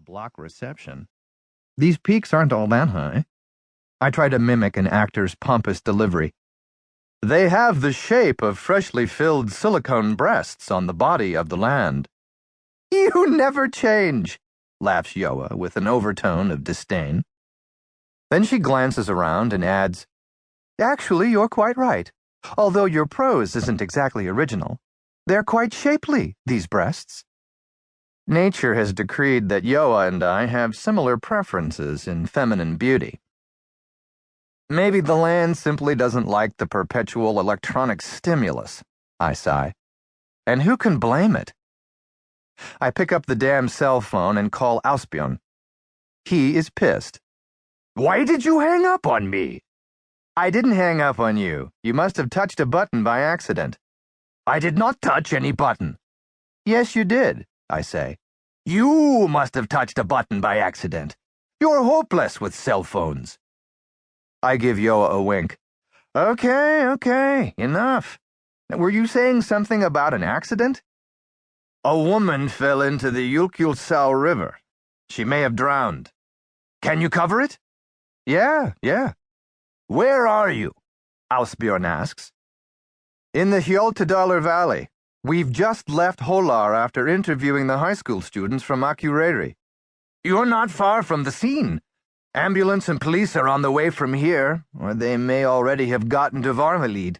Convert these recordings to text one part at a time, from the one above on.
block reception. These peaks aren't all that high. I try to mimic an actor's pompous delivery. They have the shape of freshly filled silicone breasts on the body of the land. You never change, laughs Yoa with an overtone of disdain. Then she glances around and adds, Actually, you're quite right, although your prose isn't exactly original. They're quite shapely, these breasts. Nature has decreed that Yoa and I have similar preferences in feminine beauty. Maybe the land simply doesn't like the perpetual electronic stimulus, I sigh. And who can blame it? I pick up the damn cell phone and call Asbjörn. He is pissed. Why did you hang up on me? I didn't hang up on you. You must have touched a button by accident. I did not touch any button. Yes, you did, I say. You must have touched a button by accident. You're hopeless with cell phones. I give Yoa a wink. Okay, enough. Were you saying something about an accident? A woman fell into the Jökulsá River. She may have drowned. Can you cover it? Yeah. Where are you? Asbjörn asks. In the Hjaltadalur Valley. We've just left Hólar after interviewing the high school students from Akureyri. You're not far from the scene. Ambulance and police are on the way from here, or they may already have gotten to Varmalid.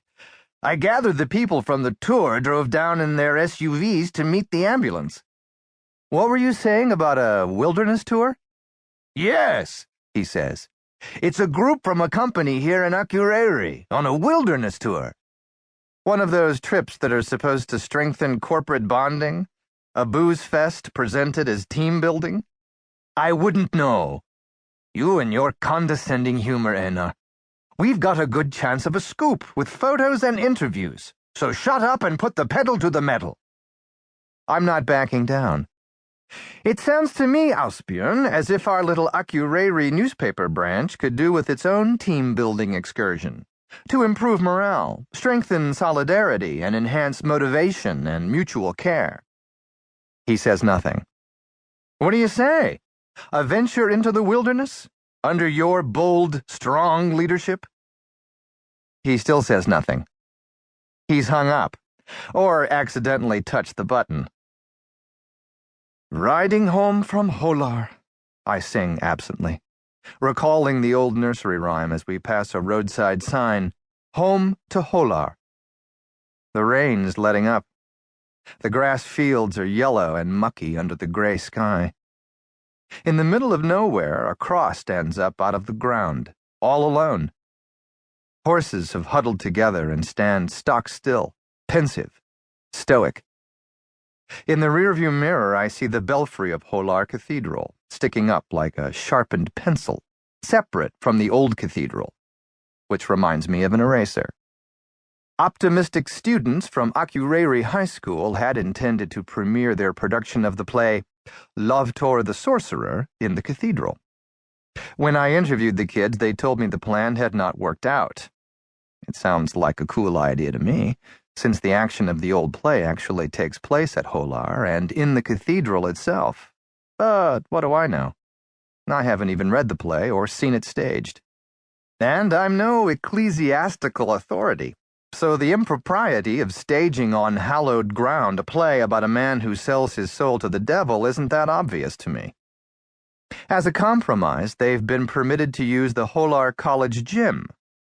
I gather the people from the tour drove down in their SUVs to meet the ambulance. What were you saying about a wilderness tour? Yes, he says. It's a group from a company here in Akureyri on a wilderness tour. One of those trips that are supposed to strengthen corporate bonding? A booze fest presented as team building? I wouldn't know. You and your condescending humor, Einar. We've got a good chance of a scoop with photos and interviews, so shut up and put the pedal to the metal. I'm not backing down. It sounds to me, Asbjörn, as if our little Akureyri newspaper branch could do with its own team-building excursion, to improve morale, strengthen solidarity, and enhance motivation and mutual care. He says nothing. What do you say? A venture into the wilderness? Under your bold, strong leadership? He still says nothing. He's hung up, or accidentally touched the button. Riding home from Hólar, I sing absently, recalling the old nursery rhyme as we pass a roadside sign, Home to Hólar. The rain's letting up. The grass fields are yellow and mucky under the gray sky. In the middle of nowhere, a cross stands up out of the ground, all alone. Horses have huddled together and stand stock still, pensive, stoic. In the rearview mirror, I see the belfry of Hólar Cathedral, sticking up like a sharpened pencil, separate from the old cathedral, which reminds me of an eraser. Optimistic students from Akureyri High School had intended to premiere their production of the play Loftur the Sorcerer in the cathedral. When I interviewed the kids, they told me the plan had not worked out. It sounds like a cool idea to me, since the action of the old play actually takes place at Hólar and in the cathedral itself. But what do I know? I haven't even read the play or seen it staged. And I'm no ecclesiastical authority, so the impropriety of staging on hallowed ground a play about a man who sells his soul to the devil isn't that obvious to me. As a compromise, they've been permitted to use the Hólar College gym,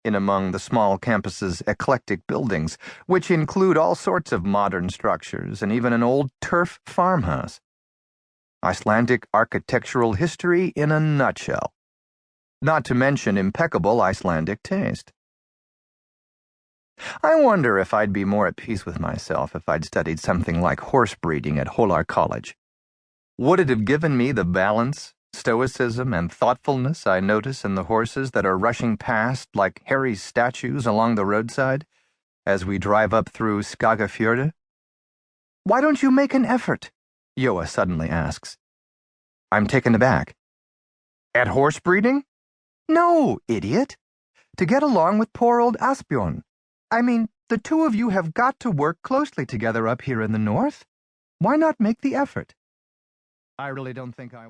in among the small campus's eclectic buildings, which include all sorts of modern structures and even an old turf farmhouse. Icelandic architectural history in a nutshell. Not to mention impeccable Icelandic taste. I wonder if I'd be more at peace with myself if I'd studied something like horse breeding at Hólar College. Would it have given me the balance, stoicism, and thoughtfulness I notice in the horses that are rushing past like hairy statues along the roadside as we drive up through Skagafjörður? Why don't you make an effort? Yoa suddenly asks. I'm taken aback. At horse breeding? No, idiot. To get along with poor old Asbjörn. I mean, the two of you have got to work closely together up here in the north. Why not make the effort? I really don't think I